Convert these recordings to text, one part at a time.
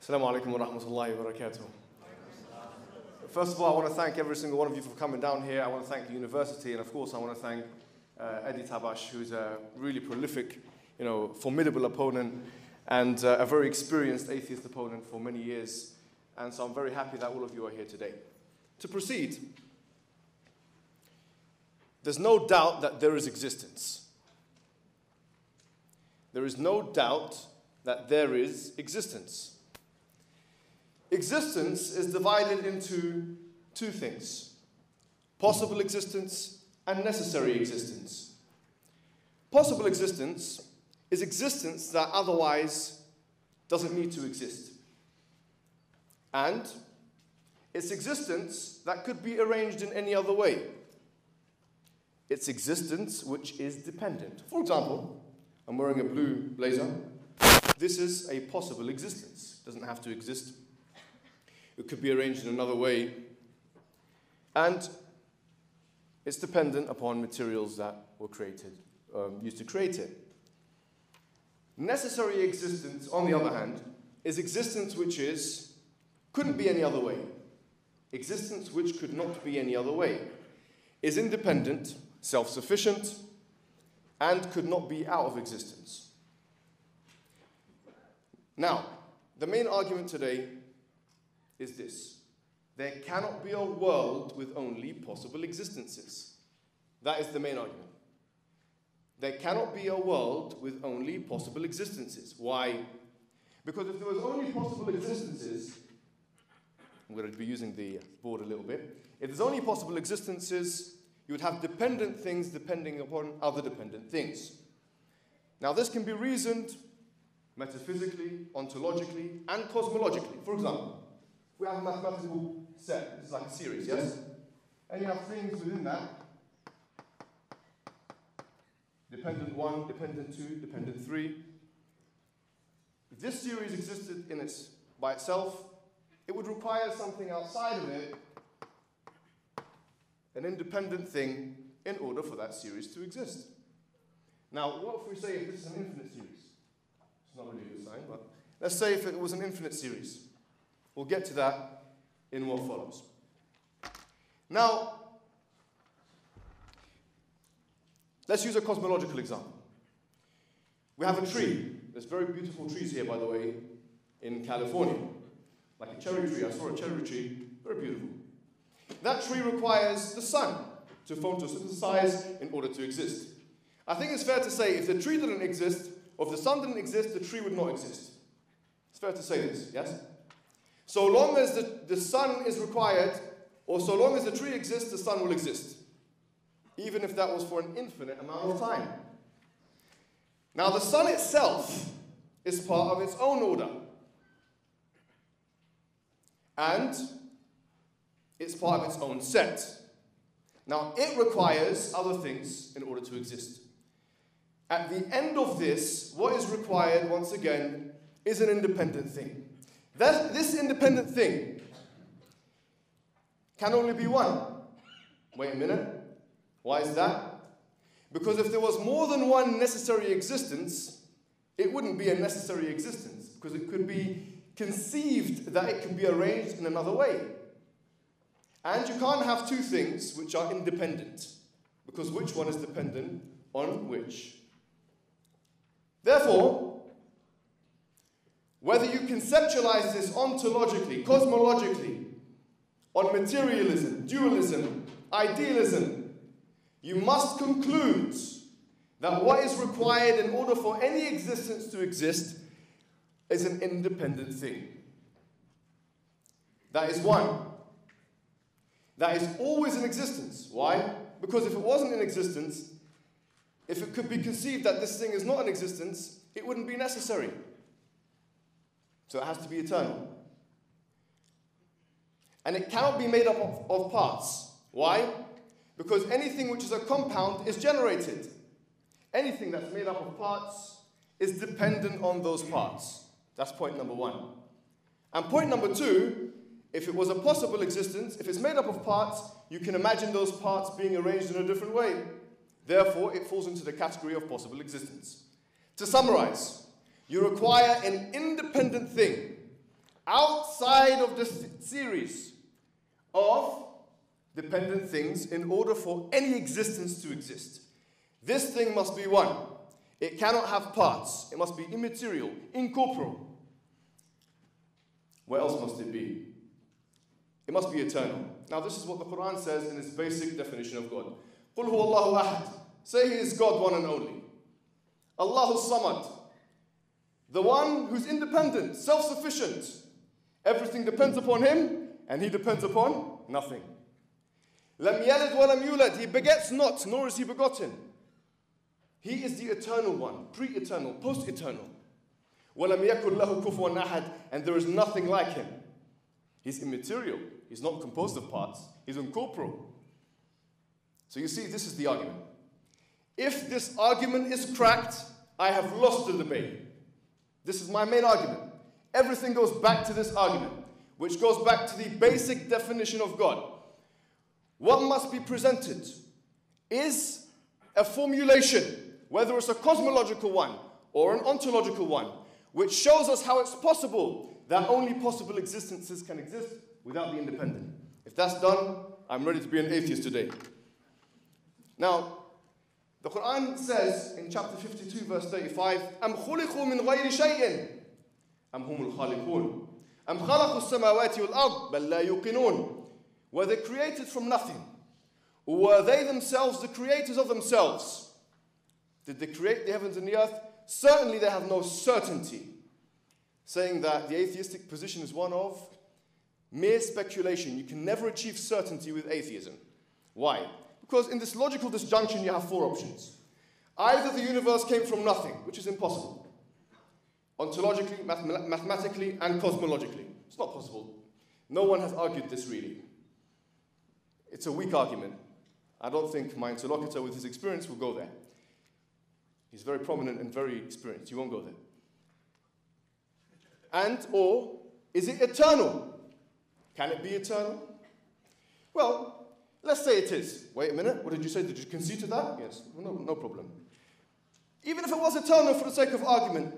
Assalamu alaikum wa rahmatullahi wa barakatuh. First of all, I want to thank every single one of you for coming down here. I want to thank the university, and of course, I want to thank Tabash, who's a really prolific, formidable opponent, and a very experienced atheist opponent for many years. And so I'm very happy that all of you are here today. To proceed, there's no doubt that there is existence. There is no doubt that there is existence. Existence is divided into two things: possible existence and necessary existence. Possible existence is existence that otherwise doesn't need to exist. And it's existence that could be arranged in any other way. It's existence which is dependent. For example, I'm wearing a blue blazer. This is a possible existence. It doesn't have to exist. It could be arranged in another way. And it's dependent upon materials that were created, used to create it. Necessary existence, on the other hand, is existence which couldn't be any other way. Existence which could not be any other way is independent, self-sufficient, and could not be out of existence. Now, the main argument today is this: there cannot be a world with only possible existences. That is the main argument. There cannot be a world with only possible existences. Why? Because if there was only possible existences, I'm going to be using the board a little bit. If there's only possible existences, you would have dependent things depending upon other dependent things. Now, this can be reasoned metaphysically, ontologically, and cosmologically. For example, we have a mathematical set. This is like a series, yes? And you have things within that. Dependent 1, dependent 2, dependent 3. If this series existed by itself, it would require something outside of it, an independent thing, in order for that series to exist. Now, what if we say if this is an infinite series? It's not really a good sign, but let's say if it was an infinite series. We'll get to that in what follows. Now, let's use a cosmological example. We have a tree. There's very beautiful trees here, by the way, in California. Like a cherry tree. I saw a cherry tree. Very beautiful. That tree requires the sun to photosynthesize in order to exist. I think it's fair to say if the tree didn't exist, or if the sun didn't exist, the tree would not exist. It's fair to say this, yes? So long as the sun is required, or so long as the tree exists, the sun will exist. Even if that was for an infinite amount of time. Now, the sun itself is part of its own order. And it's part of its own set. Now, it requires other things in order to exist. At the end of this, what is required, once again, is an independent thing. This independent thing can only be one. Wait a minute. Why is that? Because if there was more than one necessary existence, it wouldn't be a necessary existence, because it could be conceived that it can be arranged in another way. And you can't have two things which are independent, because which one is dependent on which? Therefore, whether you conceptualize this ontologically, cosmologically, on materialism, dualism, idealism, you must conclude that what is required in order for any existence to exist is an independent thing. That is one. That is always in existence. Why? Because if it wasn't in existence, if it could be conceived that this thing is not in existence, it wouldn't be necessary. So it has to be eternal. And it cannot be made up of parts. Why? Because anything which is a compound is generated. Anything that's made up of parts is dependent on those parts. That's point number one. And point number two, if it was a possible existence, if it's made up of parts, you can imagine those parts being arranged in a different way. Therefore, it falls into the category of possible existence. To summarize, you require an independent thing outside of the series of dependent things in order for any existence to exist. This thing must be one. It cannot have parts. It must be immaterial, incorporeal. What else must it be? It must be eternal. Now this is what the Quran says in its basic definition of God. قُلْ هُوَ اللَّهُ أَحَدٌ. Say He is God, one and only. Allahu Samad. The one who's independent, self-sufficient. Everything depends upon Him, and He depends upon nothing. لَمْ يَلِدْ وَلَمْ يُولَدْ. He begets not, nor is He begotten. He is the eternal one, pre-eternal, post-eternal. وَلَمْ يَكُنْ لَهُ كُفُوًا أَحَدٌ. And there is nothing like Him. He's immaterial. He's not composed of parts. He's incorporeal. So you see, this is the argument. If this argument is cracked, I have lost the debate. This is my main argument. Everything goes back to this argument, which goes back to the basic definition of God. What must be presented is a formulation, whether it's a cosmological one or an ontological one, which shows us how it's possible that only possible existences can exist without the independent. If that's done, I'm ready to be an atheist today. Now, the Quran says in chapter 52, verse 35, أَمْ خُلِقُوا مِنْ غَيْرِ شَيْءٍ أَمْ هُمُ الْخَالِقُونَ أَمْ خَلَقُوا السَّمَاوَاتِ وَالْأَرْضِ بَلْ لَا يُوقِنُونَ. Were they created from nothing? Or were they themselves the creators of themselves? Did they create the heavens and the earth? Certainly they have no certainty, saying that the atheistic position is one of mere speculation. You can never achieve certainty with atheism. Why? Because in this logical disjunction you have four options. Either the universe came from nothing, which is impossible, ontologically, mathematically, and cosmologically. It's not possible. No one has argued this really. It's a weak argument. I don't think my interlocutor with his experience will go there. He's very prominent and very experienced. He won't go there. And, or, is it eternal? Can it be eternal? Well, let's say it is. Wait a minute, what did you say? Did you concede to that? Yes, no problem. Even if it was eternal for the sake of argument,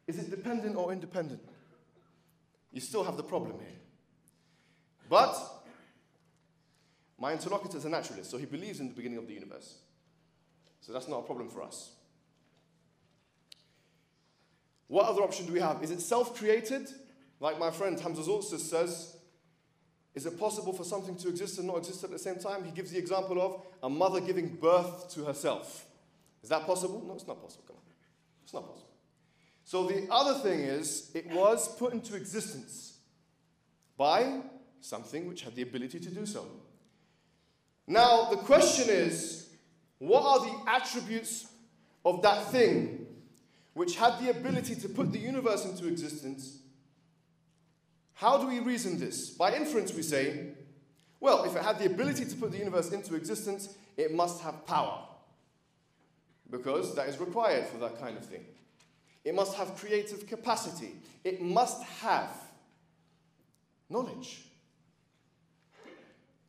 is it dependent or independent? You still have the problem here. But my interlocutor is a naturalist, so he believes in the beginning of the universe. So that's not a problem for us. What other option do we have? Is it self-created? Like my friend Hamza Zulsus says, is it possible for something to exist and not exist at the same time? He gives the example of a mother giving birth to herself. Is that possible? No, it's not possible. Come on. It's not possible. So the other thing is, it was put into existence by something which had the ability to do so. Now, the question is, what are the attributes of that thing which had the ability to put the universe into existence? How do we reason this? By inference, we say, well, if it had the ability to put the universe into existence, it must have power, because that is required for that kind of thing. It must have creative capacity. It must have knowledge.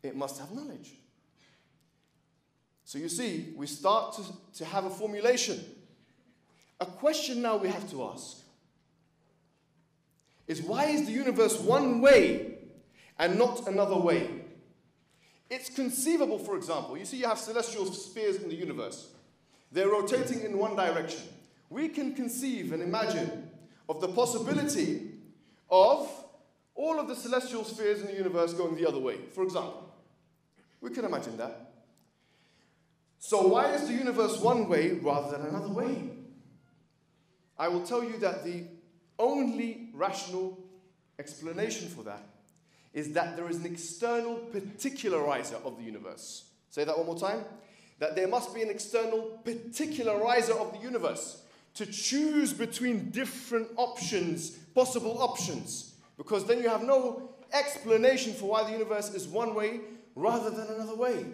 It must have knowledge. So you see, we start to have a formulation. A question now we have to ask is, why is the universe one way and not another way? It's conceivable, for example, you see you have celestial spheres in the universe. They're rotating in one direction. We can conceive and imagine of the possibility of all of the celestial spheres in the universe going the other way, for example. We can imagine that. So why is the universe one way rather than another way? I will tell you that the only rational explanation for that is that there is an external particularizer of the universe. Say that one more time. That there must be an external particularizer of the universe to choose between different options, possible options, because then you have no explanation for why the universe is one way rather than another way.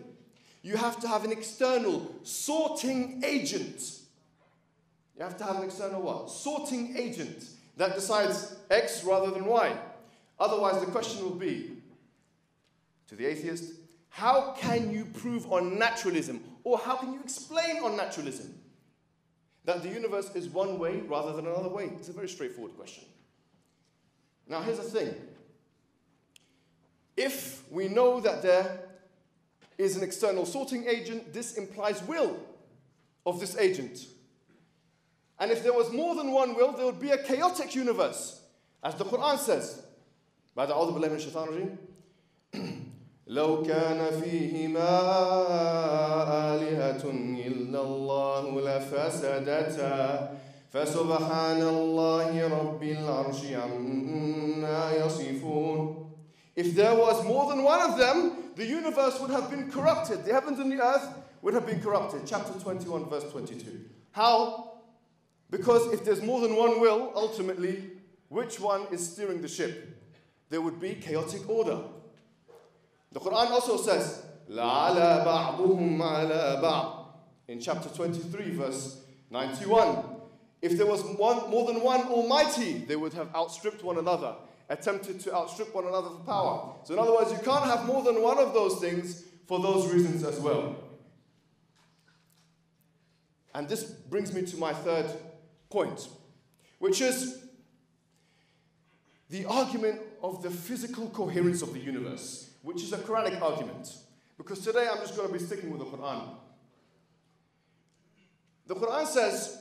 You have to have an external sorting agent. You have to have an external what? Sorting agent that decides X rather than Y. Otherwise, the question will be, to the atheist, how can you prove on naturalism, or how can you explain on naturalism, that the universe is one way rather than another way? It's a very straightforward question. Now here's the thing. If we know that there is an external sorting agent, this implies will of this agent. And if there was more than one will, there would be a chaotic universe. As the Quran says, بعد أعوذ بالله من الشيطان الرجيم لو كان فيهما آلهة إلا الله لفسدتا فسبحان الله رب العرش عما يصفون. If there was more than one of them, the universe would have been corrupted. The heavens and the earth would have been corrupted. Chapter 21, verse 22. How? Because if there's more than one will, ultimately, which one is steering the ship? There would be chaotic order. The Quran also says, لَعَلَى بَعْضُهُمْ عَلَى بَعْضٍ in chapter 23, verse 91. If there was more than one Almighty, they would have outstripped one another, attempted to outstrip one another for power. So in other words, you can't have more than one of those things for those reasons as well. And this brings me to my third point, which is the argument of the physical coherence of the universe, which is a Quranic argument. Because today I'm just going to be sticking with the Quran. The Quran says,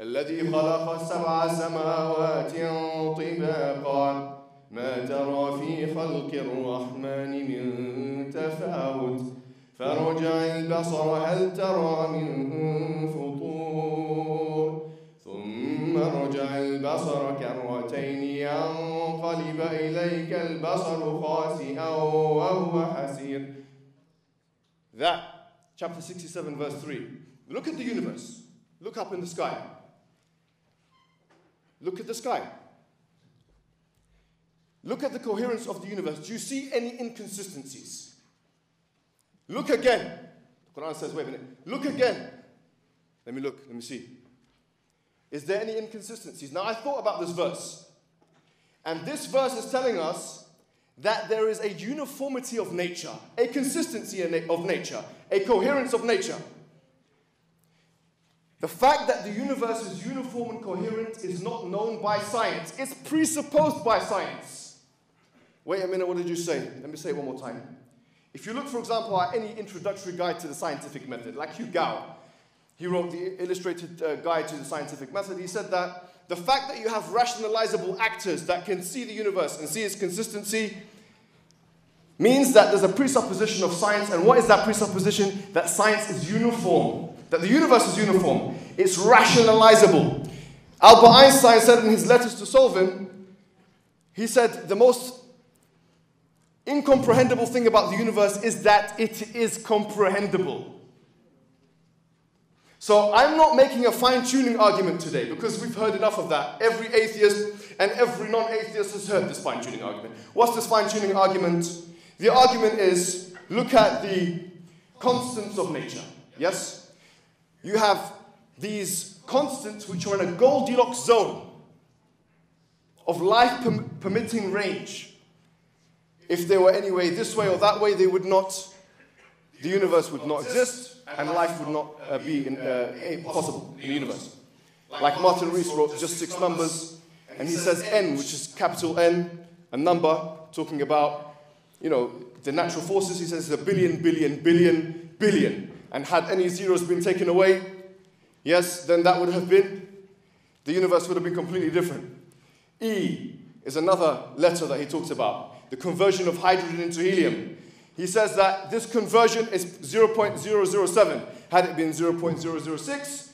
الذي خلق سبع سماوات طباقا ما ترى في خلق الرحمن من تفاوت فرجع البصر هل ترى من فطور ثم رجع البصر كرتين ينقلب إليك البصر خاسئا وهو حسير. That, chapter 67, verse 3. Look at the universe. Look up in the sky. Look at the sky. Look at the coherence of the universe. Do you see any inconsistencies? Look again. The Quran says, wait a minute. Look again. Let me look. Let me see. Is there any inconsistencies? Now, I thought about this verse. And this verse is telling us that there is a uniformity of nature, a consistency of nature, a coherence of nature. The fact that the universe is uniform and coherent is not known by science. It's presupposed by science. Wait a minute, what did you say? Let me say it one more time. If you look, for example, at any introductory guide to the scientific method, like Hugh Gao, he wrote the illustrated guide to the scientific method. He said that the fact that you have rationalizable actors that can see the universe and see its consistency means that there's a presupposition of science. And what is that presupposition? That science is uniform. That the universe is uniform. It's rationalizable. Albert Einstein said in his letters to Solvin, he said the most incomprehensible thing about the universe is that it is comprehensible. So I'm not making a fine-tuning argument today because we've heard enough of that. Every atheist and every non-atheist has heard this fine-tuning argument. What's this fine-tuning argument? The argument is, look at the constants of nature. Yes? You have these constants which are in a Goldilocks zone of life-permitting range. If they were any way this way or that way, they would not, the universe would not exist, and life would not be possible in the universe. Like Martin Rees wrote just 6 numbers, and he says N, which is capital N, a number, talking about, the natural forces. He says it's a billion, billion, billion, billion. And had any zeros been taken away, yes, then that would have been, the universe would have been completely different. E is another letter that he talks about, the conversion of hydrogen into helium. He says that this conversion is 0.007. Had it been 0.006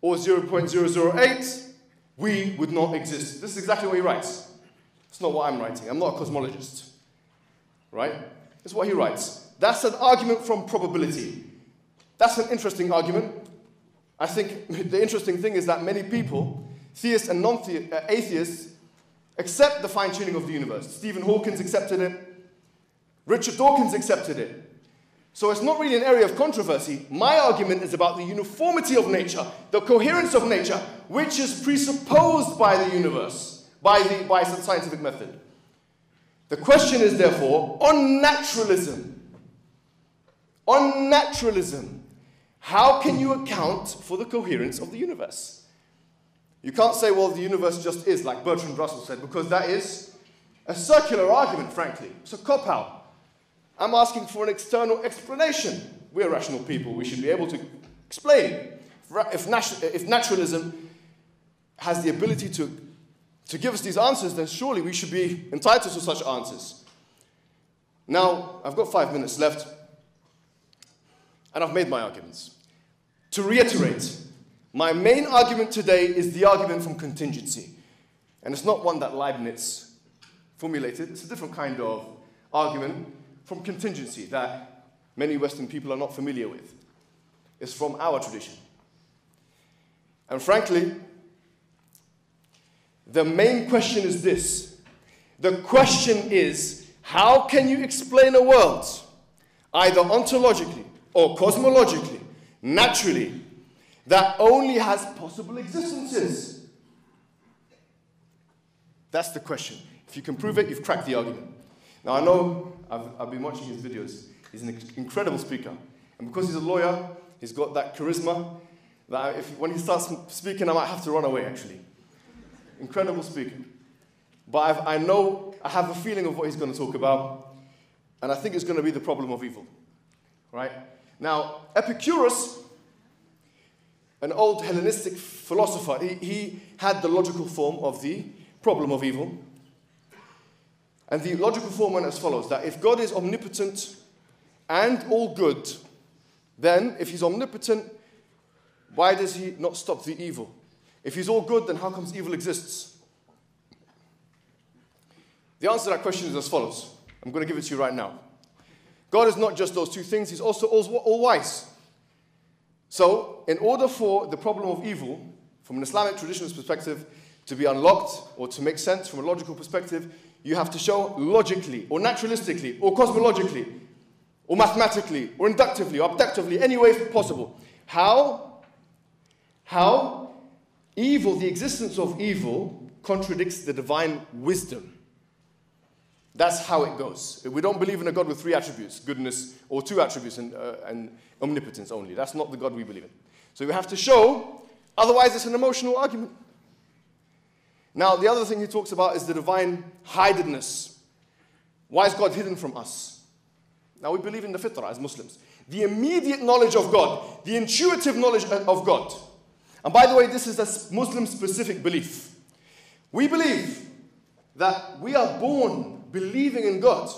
or 0.008, we would not exist. This is exactly what he writes. It's not what I'm writing. I'm not a cosmologist. Right? It's what he writes. That's an argument from probability. That's an interesting argument. I think the interesting thing is that many people, theists and non-atheists, accept the fine-tuning of the universe. Stephen Hawking accepted it. Richard Dawkins accepted it. So it's not really an area of controversy. My argument is about the uniformity of nature, the coherence of nature, which is presupposed by the universe, by the scientific method. The question is, therefore, on naturalism. On naturalism, how can you account for the coherence of the universe? You can't say, well, the universe just is, like Bertrand Russell said, because that is a circular argument, frankly. It's a cop-out. I'm asking for an external explanation. We're rational people. We should be able to explain. If naturalism has the ability to give us these answers, then surely we should be entitled to such answers. Now, I've got 5 minutes left, and I've made my arguments. To reiterate, my main argument today is the argument from contingency. And it's not one that Leibniz formulated. It's a different kind of argument from contingency that many Western people are not familiar with. It's from our tradition. And frankly, the main question is this. The question is, how can you explain a world, either ontologically or cosmologically, naturally, that only has possible existences? That's the question. If you can prove it, you've cracked the argument. Now, I know I've been watching his videos. He's an incredible speaker. And because he's a lawyer, he's got that charisma that when he starts speaking, I might have to run away, actually. Incredible speaker. But I know, I have a feeling of what he's going to talk about, and I think it's going to be the problem of evil. Right? Now, Epicurus, an old Hellenistic philosopher, he had the logical form of the problem of evil. And the logical form went as follows, that if God is omnipotent and all good, then if he's omnipotent, why does he not stop the evil? If he's all good, then how comes evil exists? The answer to that question is as follows. I'm going to give it to you right now. God is not just those two things, he's also all-wise. So, in order for the problem of evil, from an Islamic traditionalist perspective, to be unlocked or to make sense from a logical perspective, you have to show logically, or naturalistically, or cosmologically, or mathematically, or inductively, or abductively, any way possible. How evil, the existence of evil, contradicts the divine wisdom. That's how it goes. We don't believe in a God with 3 attributes, goodness, or 2 attributes and omnipotence only. That's not the God we believe in. So you have to show, otherwise it's an emotional argument. Now, the other thing he talks about is the divine hidedness. Why is God hidden from us? Now, we believe in the fitrah as Muslims. The immediate knowledge of God, the intuitive knowledge of God. And by the way, this is a Muslim-specific belief. We believe that we are born believing in God.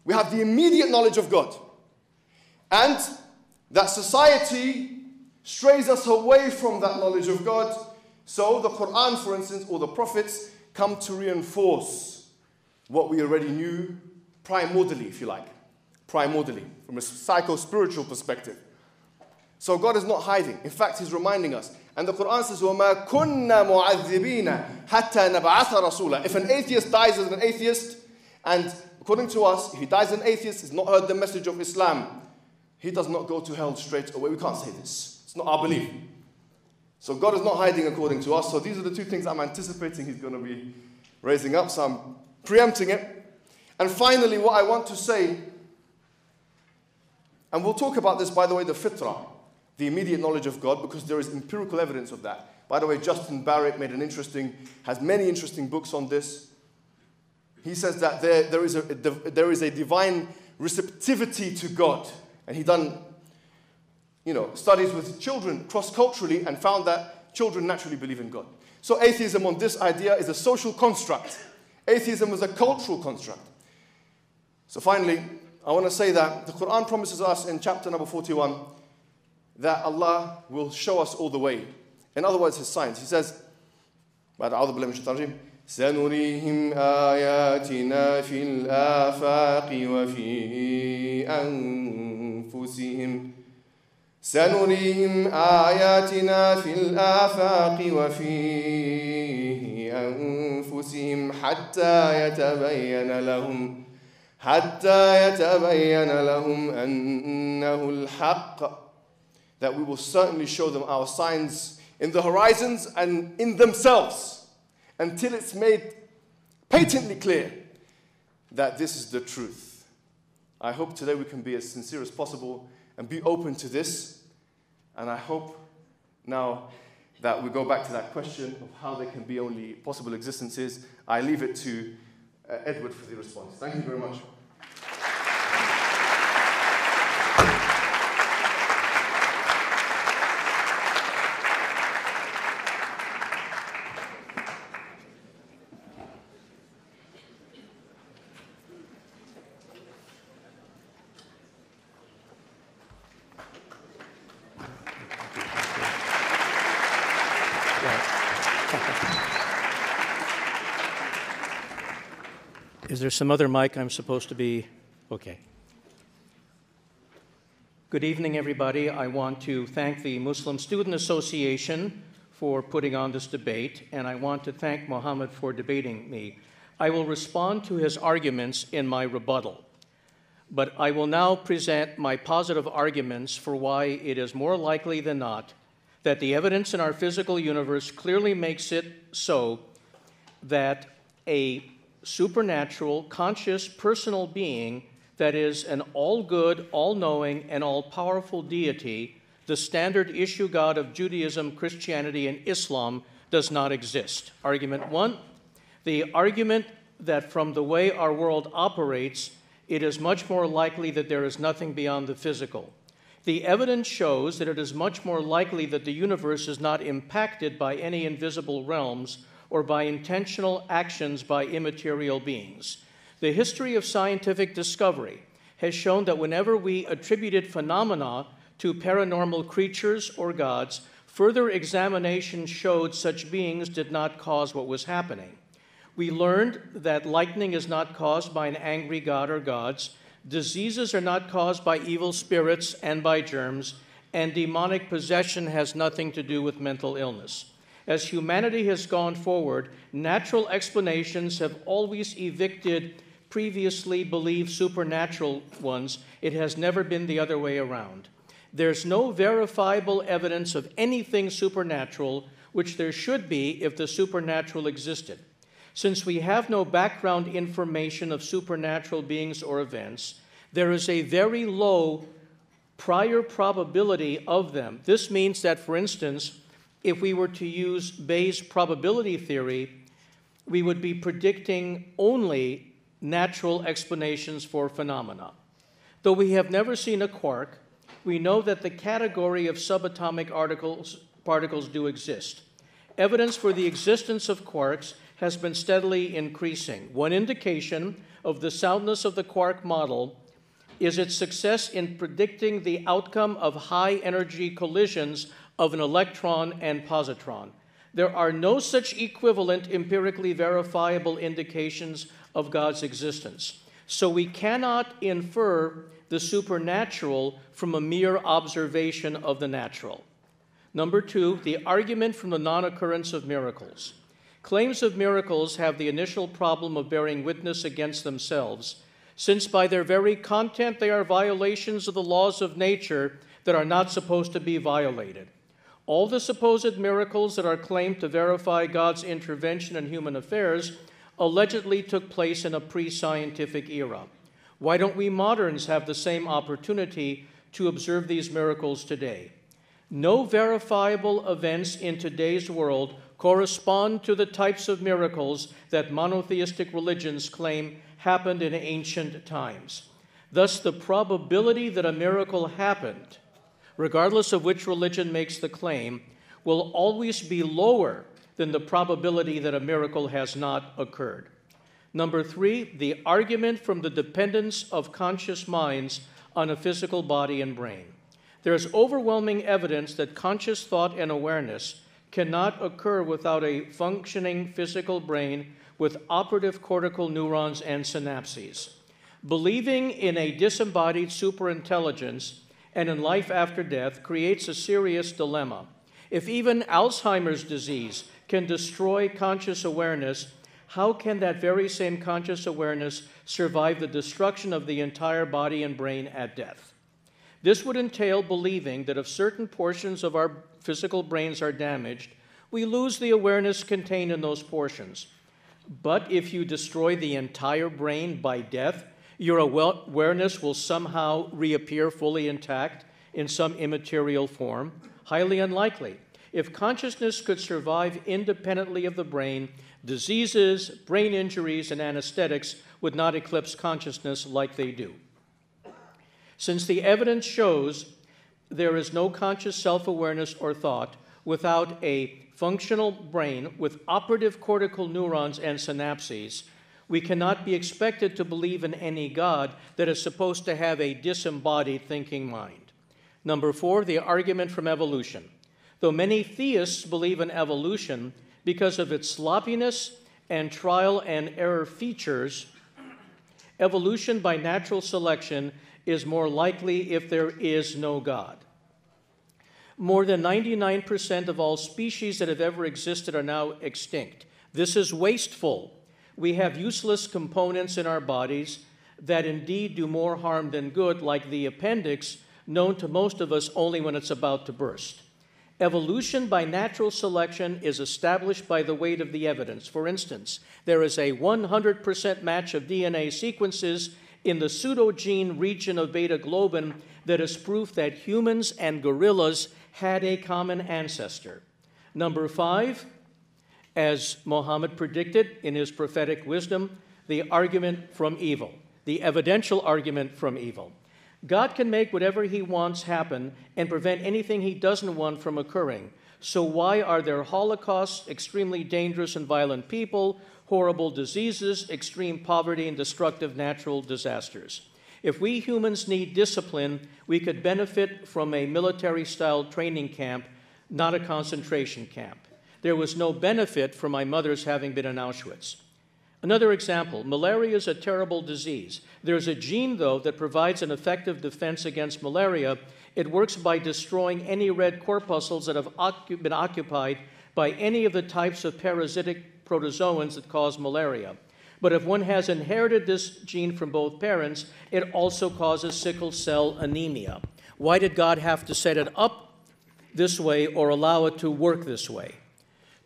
We have the immediate knowledge of God. And that society strays us away from that knowledge of God. So the Quran, for instance, or the prophets come to reinforce what we already knew primordially, if you like. Primordially, from a psycho-spiritual perspective. So God is not hiding. In fact, he's reminding us. And the Quran says, وَمَا كُنَّا مُعَذِّبِينَ حَتَّى نَبْعَثَ رَسُولًا. If an atheist dies as an atheist, and according to us, if he dies as an atheist, he's not heard the message of Islam, he does not go to hell straight away. We can't say this. It's not our belief. So God is not hiding according to us. So these are the 2 things I'm anticipating he's going to be raising up. So I'm preempting it. And finally, what I want to say, and we'll talk about this, by the way, the fitrah, the immediate knowledge of God, because there is empirical evidence of that. By the way, Justin Barrett has many interesting books on this. He says that there is a divine receptivity to God. And he done studies with children cross-culturally and found that children naturally believe in God. So atheism on this idea is a social construct. Atheism is a cultural construct. So finally, I want to say that the Quran promises us in chapter number 41 that Allah will show us all the way. In other words, his signs. He says, سنريهم آياتنا في الآفاق وفي أنفسهم سنريهم آياتنا في الآفاق وفي أنفسهم حتى يتبين لهم أنه الحق. That we will certainly show them our signs in the horizons and in themselves until it's made patently clear that this is the truth. I hope today we can be as sincere as possible and be open to this. And I hope now that we go back to that question of how there can be only possible existences. I leave it to Edward for the response. Thank you very much. Is there some other mic I'm supposed to be? Okay. Good evening, everybody. I want to thank the Muslim Student Association for putting on this debate, and I want to thank Mohammed for debating me. I will respond to his arguments in my rebuttal, but I will now present my positive arguments for why it is more likely than not that the evidence in our physical universe clearly makes it so that a supernatural, conscious, personal being that is an all-good, all-knowing, and all-powerful deity, the standard issue God of Judaism, Christianity, and Islam, does not exist. Argument one, the argument that from the way our world operates, it is much more likely that there is nothing beyond the physical. The evidence shows that it is much more likely that the universe is not impacted by any invisible realms or by intentional actions by immaterial beings. The history of scientific discovery has shown that whenever we attributed phenomena to paranormal creatures or gods, further examination showed such beings did not cause what was happening. We learned that lightning is not caused by an angry god or gods, diseases are not caused by evil spirits and by germs, and demonic possession has nothing to do with mental illness. As humanity has gone forward, natural explanations have always evicted previously believed supernatural ones. It has never been the other way around. There's no verifiable evidence of anything supernatural, which there should be if the supernatural existed. Since we have no background information of supernatural beings or events, there is a very low prior probability of them. This means that, for instance, if we were to use Bayes' probability theory, we would be predicting only natural explanations for phenomena. Though we have never seen a quark, we know that the category of subatomic particles do exist. Evidence for the existence of quarks has been steadily increasing. One indication of the soundness of the quark model is its success in predicting the outcome of high-energy collisions of an electron and positron. There are no such equivalent empirically verifiable indications of God's existence. So we cannot infer the supernatural from a mere observation of the natural. Number two, the argument from the non-occurrence of miracles. Claims of miracles have the initial problem of bearing witness against themselves, since by their very content they are violations of the laws of nature that are not supposed to be violated. All the supposed miracles that are claimed to verify God's intervention in human affairs allegedly took place in a pre-scientific era. Why don't we moderns have the same opportunity to observe these miracles today? No verifiable events in today's world correspond to the types of miracles that monotheistic religions claim happened in ancient times. Thus, the probability that a miracle happened, regardless of which religion makes the claim, will always be lower than the probability that a miracle has not occurred. Number three, the argument from the dependence of conscious minds on a physical body and brain. There is overwhelming evidence that conscious thought and awareness cannot occur without a functioning physical brain with operative cortical neurons and synapses. Believing in a disembodied superintelligence and in life after death creates a serious dilemma. If even Alzheimer's disease can destroy conscious awareness, how can that very same conscious awareness survive the destruction of the entire body and brain at death? This would entail believing that if certain portions of our physical brains are damaged, we lose the awareness contained in those portions. But if you destroy the entire brain by death, your awareness will somehow reappear fully intact in some immaterial form. Highly unlikely. if consciousness could survive independently of the brain, diseases, brain injuries, and anesthetics would not eclipse consciousness like they do. Since the evidence shows there is no conscious self-awareness or thought without a functional brain with operative cortical neurons and synapses, we cannot be expected to believe in any God that is supposed to have a disembodied thinking mind. Number 4, the argument from evolution. Though many theists believe in evolution because of its sloppiness and trial and error features, evolution by natural selection is more likely if there is no God. More than 99% of all species that have ever existed are now extinct. This is wasteful. We have useless components in our bodies that indeed do more harm than good, like the appendix, known to most of us only when it's about to burst. Evolution by natural selection is established by the weight of the evidence. For instance, there is a 100% match of DNA sequences in the pseudogene region of beta-globin that is proof that humans and gorillas had a common ancestor. Number 5, as Mohammed predicted in his prophetic wisdom, the argument from evil, the evidential argument from evil. God can make whatever he wants happen and prevent anything he doesn't want from occurring. So why are there holocausts, extremely dangerous and violent people, horrible diseases, extreme poverty, and destructive natural disasters? If we humans need discipline, we could benefit from a military-style training camp, not a concentration camp. There was no benefit for my mother's having been in Auschwitz. Another example, malaria is a terrible disease. There's a gene, though, that provides an effective defense against malaria. It works by destroying any red corpuscles that have been occupied by any of the types of parasitic protozoans that cause malaria. But if one has inherited this gene from both parents, it also causes sickle cell anemia. Why did God have to set it up this way or allow it to work this way?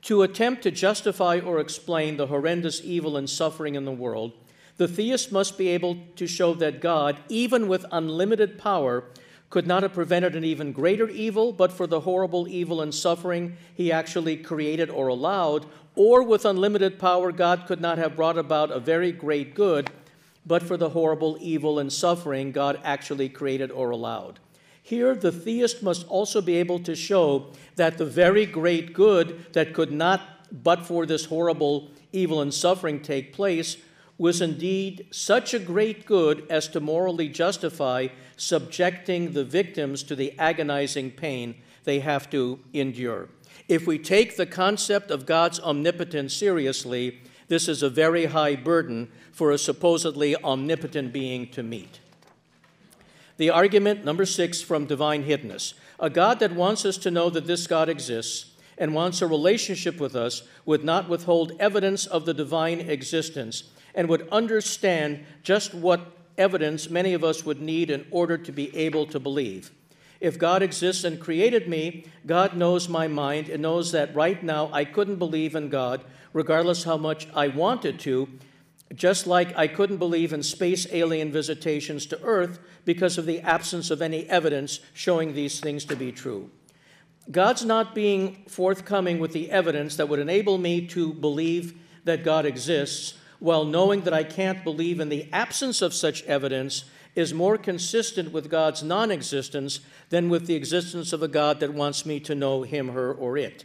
To attempt to justify or explain the horrendous evil and suffering in the world, the theist must be able to show that God, even with unlimited power, could not have prevented an even greater evil, but for the horrible evil and suffering he actually created or allowed, or with unlimited power, God could not have brought about a very great good, but for the horrible evil and suffering God actually created or allowed. Here, the theist must also be able to show that the very great good that could not, but for this horrible evil and suffering, take place, was indeed such a great good as to morally justify subjecting the victims to the agonizing pain they have to endure. If we take the concept of God's omnipotence seriously, this is a very high burden for a supposedly omnipotent being to meet. The argument, number 6, from divine hiddenness. A God that wants us to know that this God exists and wants a relationship with us would not withhold evidence of the divine existence and would understand just what evidence many of us would need in order to be able to believe. If God exists and created me, God knows my mind and knows that right now I couldn't believe in God, regardless how much I wanted to, just like I couldn't believe in space alien visitations to Earth because of the absence of any evidence showing these things to be true. God's not being forthcoming with the evidence that would enable me to believe that God exists, while knowing that I can't believe in the absence of such evidence is more consistent with God's non-existence than with the existence of a God that wants me to know him, her, or it.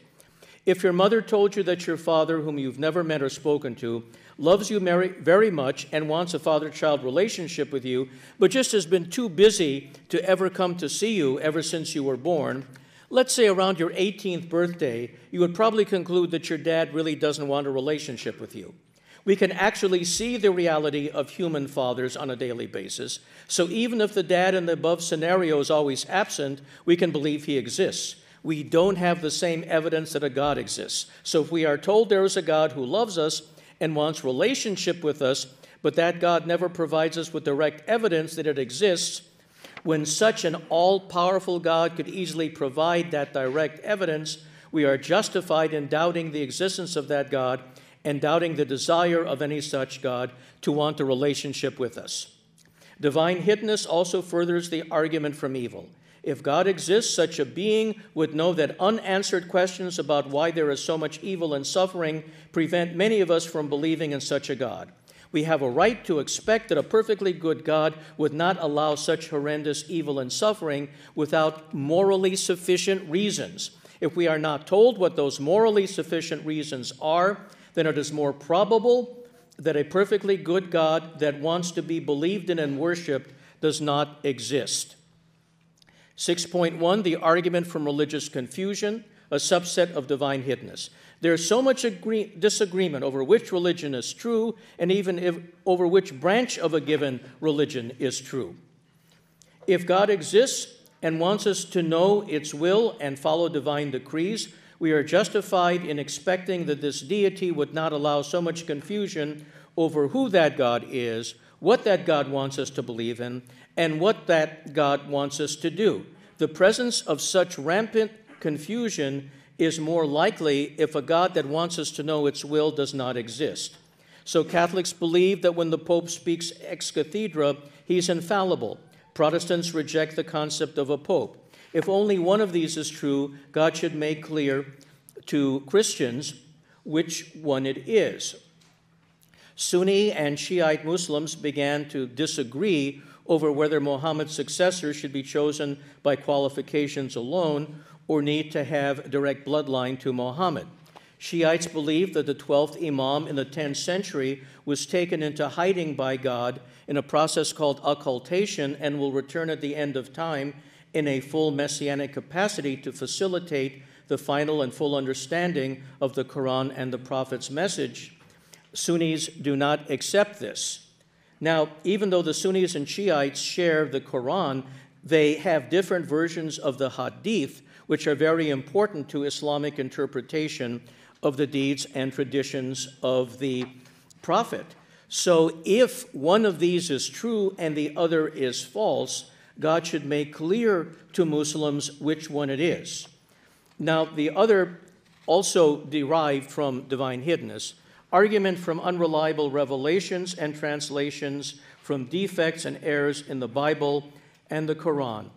If your mother told you that your father, whom you've never met or spoken to, loves you very much and wants a father-child relationship with you, but just has been too busy to ever come to see you ever since you were born, let's say around your 18th birthday, you would probably conclude that your dad really doesn't want a relationship with you. We can actually see the reality of human fathers on a daily basis. So even if the dad in the above scenario is always absent, we can believe he exists. We don't have the same evidence that a God exists. So if we are told there is a God who loves us and wants relationship with us, but that God never provides us with direct evidence that it exists, when such an all-powerful God could easily provide that direct evidence, we are justified in doubting the existence of that God and doubting the desire of any such God to want a relationship with us. Divine hiddenness also furthers the argument from evil. If God exists, such a being would know that unanswered questions about why there is so much evil and suffering prevent many of us from believing in such a God. We have a right to expect that a perfectly good God would not allow such horrendous evil and suffering without morally sufficient reasons. If we are not told what those morally sufficient reasons are, then it is more probable that a perfectly good God that wants to be believed in and worshiped does not exist. 6.1, the argument from religious confusion, a subset of divine hiddenness. There is so much disagreement over which religion is true, and even over which branch of a given religion is true. If God exists and wants us to know its will and follow divine decrees, we are justified in expecting that this deity would not allow so much confusion over who that God is, what that God wants us to believe in, and what that God wants us to do. The presence of such rampant confusion is more likely if a God that wants us to know its will does not exist. So Catholics believe that when the Pope speaks ex cathedra, he's infallible. Protestants reject the concept of a Pope. If only one of these is true, God should make clear to Christians which one it is. Sunni and Shiite Muslims began to disagree over whether Muhammad's successor should be chosen by qualifications alone or need to have direct bloodline to Muhammad. Shiites believe that the 12th Imam in the 10th century was taken into hiding by God in a process called occultation and will return at the end of time in a full messianic capacity to facilitate the final and full understanding of the Quran and the Prophet's message. Sunnis do not accept this. Now, even though the Sunnis and Shiites share the Quran, they have different versions of the Hadith, which are very important to Islamic interpretation of the deeds and traditions of the Prophet. So if one of these is true and the other is false, God should make clear to Muslims which one it is. Now, the other also derived from divine hiddenness, argument from unreliable revelations and translations, from defects and errors in the Bible and the Quran.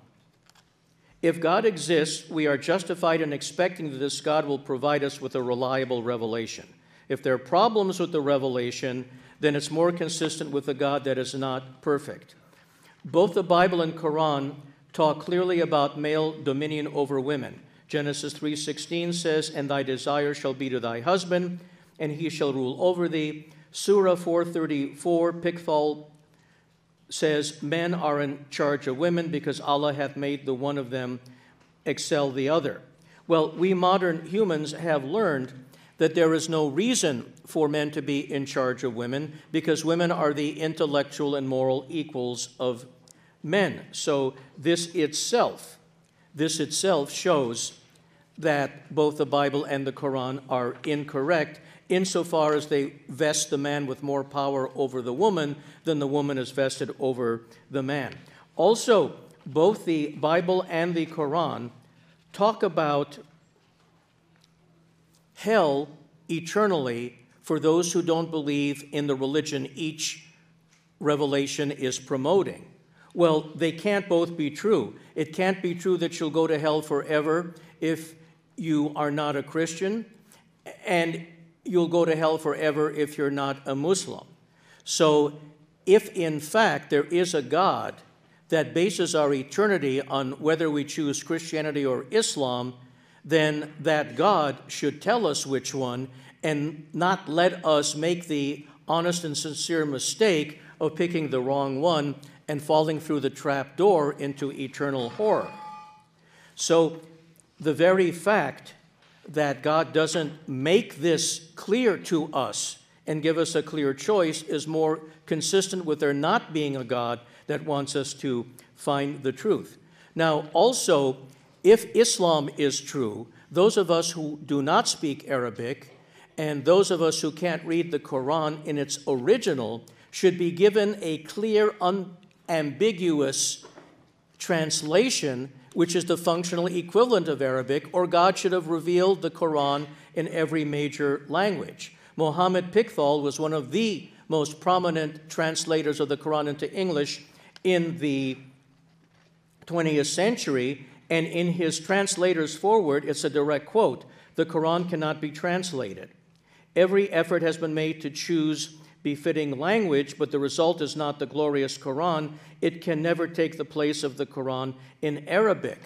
If God exists, we are justified in expecting that this God will provide us with a reliable revelation. If there are problems with the revelation, then it's more consistent with a God that is not perfect. Both the Bible and Quran talk clearly about male dominion over women. Genesis 3:16 says, "And thy desire shall be to thy husband, and he shall rule over thee." Surah 4:34, Pickthall says, "Men are in charge of women because Allah hath made the one of them excel the other." Well, we modern humans have learned that there is no reason for men to be in charge of women because women are the intellectual and moral equals of men. So this itself shows that both the Bible and the Quran are incorrect insofar as they vest the man with more power over the woman than the woman is vested over the man. Also, both the Bible and the Quran talk about hell eternally for those who don't believe in the religion each revelation is promoting. Well, they can't both be true. It can't be true that you'll go to hell forever if you are not a Christian, and you'll go to hell forever if you're not a Muslim. So if in fact there is a God that bases our eternity on whether we choose Christianity or Islam, then that God should tell us which one and not let us make the honest and sincere mistake of picking the wrong one and falling through the trap door into eternal horror. So the very fact that God doesn't make this clear to us and give us a clear choice is more consistent with there not being a God that wants us to find the truth. Now, also, if Islam is true, those of us who do not speak Arabic and those of us who can't read the Quran in its original should be given a clear, unambiguous translation, which is the functional equivalent of Arabic, or God should have revealed the Quran in every major language. Mohammed Pickthall was one of the most prominent translators of the Quran into English in the 20th century, and in his translator's foreword, it's a direct quote, "The Quran cannot be translated. Every effort has been made to choose befitting language, but the result is not the glorious Quran. It can never take the place of the Quran in Arabic.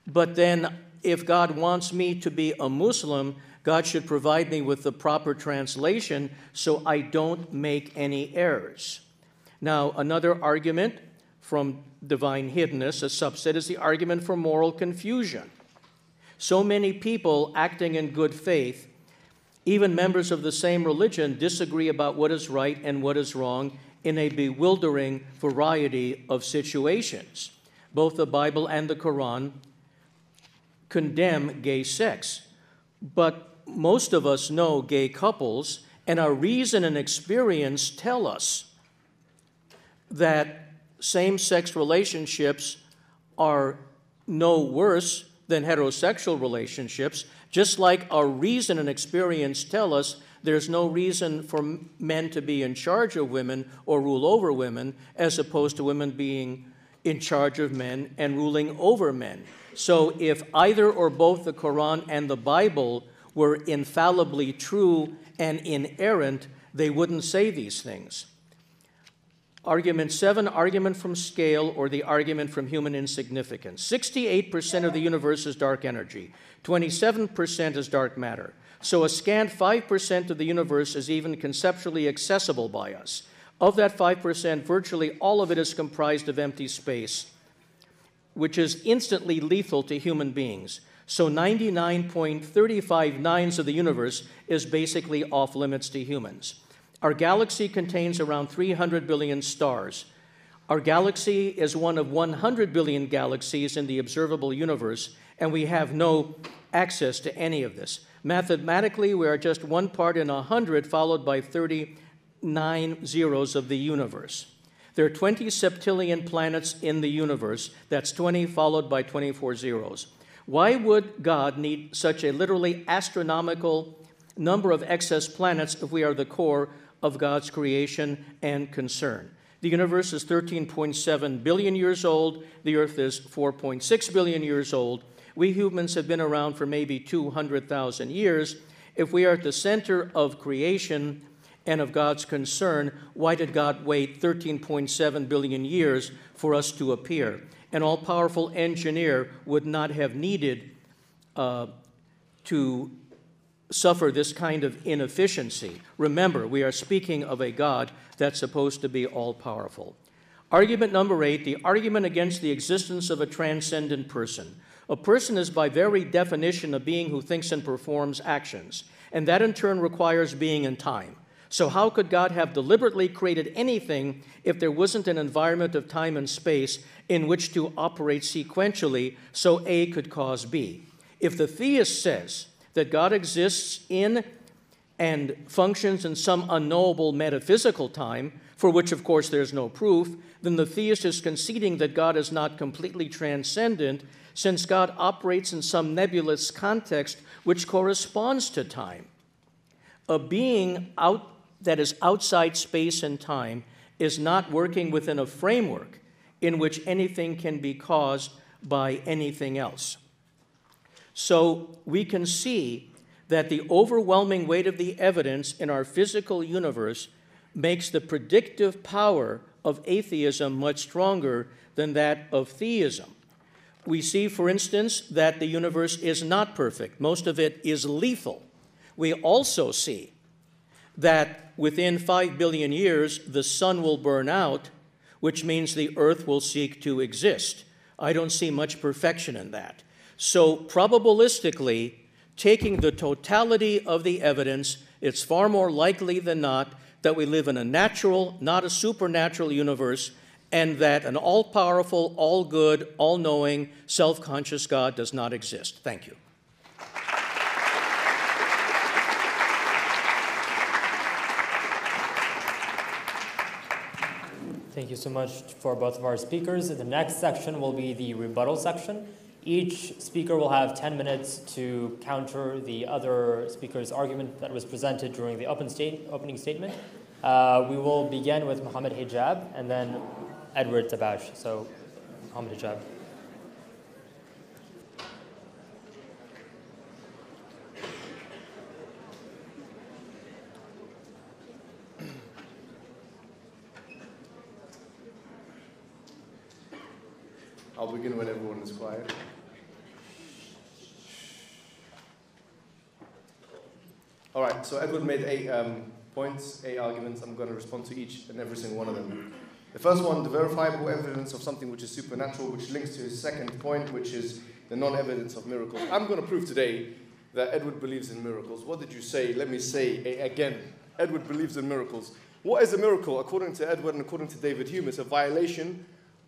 But then, if God wants me to be a Muslim, God should provide me with the proper translation so I don't make any errors." Now, another argument from divine hiddenness, a subset, is the argument for moral confusion. So many people acting in good faith, even members of the same religion, disagree about what is right and what is wrong in a bewildering variety of situations. Both the Bible and the Quran condemn gay sex, but most of us know gay couples, and our reason and experience tell us that same-sex relationships are no worse than heterosexual relationships, just like our reason and experience tell us there's no reason for men to be in charge of women or rule over women, as opposed to women being in charge of men and ruling over men. So if either or both the Quran and the Bible were infallibly true and inerrant, they wouldn't say these things. Argument 7, argument from scale, or the argument from human insignificance. 68% of the universe is dark energy. 27% is dark matter. So a scant 5% of the universe is even conceptually accessible by us. Of that 5%, virtually all of it is comprised of empty space, which is instantly lethal to human beings. So 99.359 of the universe is basically off limits to humans. Our galaxy contains around 300 billion stars. Our galaxy is one of 100 billion galaxies in the observable universe, and we have no access to any of this. Mathematically, we are just 1 part in 100, followed by 39 zeros of the universe. There are 20 septillion planets in the universe. That's 20 followed by 24 zeros. Why would God need such a literally astronomical number of excess planets if we are the core of God's creation and concern? The universe is 13.7 billion years old. The Earth is 4.6 billion years old. We humans have been around for maybe 200,000 years. If we are at the center of creation and of God's concern, why did God wait 13.7 billion years for us to appear? An all-powerful engineer would not have needed to suffer this kind of inefficiency. Remember, we are speaking of a God that's supposed to be all-powerful. Argument number 8, the argument against the existence of a transcendent person. A person is by very definition a being who thinks and performs actions, and that in turn requires being in time. So how could God have deliberately created anything if there wasn't an environment of time and space in which to operate sequentially so A could cause B? If the theist says that God exists in and functions in some unknowable metaphysical time, for which, of course, there's no proof, then the theist is conceding that God is not completely transcendent, since God operates in some nebulous context which corresponds to time. A being that is outside space and time is not working within a framework in which anything can be caused by anything else. So we can see that the overwhelming weight of the evidence in our physical universe makes the predictive power of atheism much stronger than that of theism. We see, for instance, that the universe is not perfect. Most of it is lethal. We also see that within 5 billion years, the sun will burn out, which means the earth will seek to exist. I don't see much perfection in that. So probabilistically, taking the totality of the evidence, it's far more likely than not that we live in a natural, not a supernatural universe, and that an all-powerful, all-good, all-knowing, self-conscious God does not exist. Thank you. Thank you so much for both of our speakers. The next section will be the rebuttal section. Each speaker will have 10 minutes to counter the other speaker's argument that was presented during the opening statement. We will begin with Mohammed Hijab and then Edward Tabash. So, Mohammed Hijab. I'll begin when everyone is quiet. All right, so Edward made 8 points, 8 arguments. I'm going to respond to each and every single one of them. The first one, the verifiable evidence of something which is supernatural, which links to his second point, which is the non-evidence of miracles. I'm going to prove today that Edward believes in miracles. What did you say? Let me say again. Edward believes in miracles. What is a miracle? According to Edward and according to David Hume, it's a violation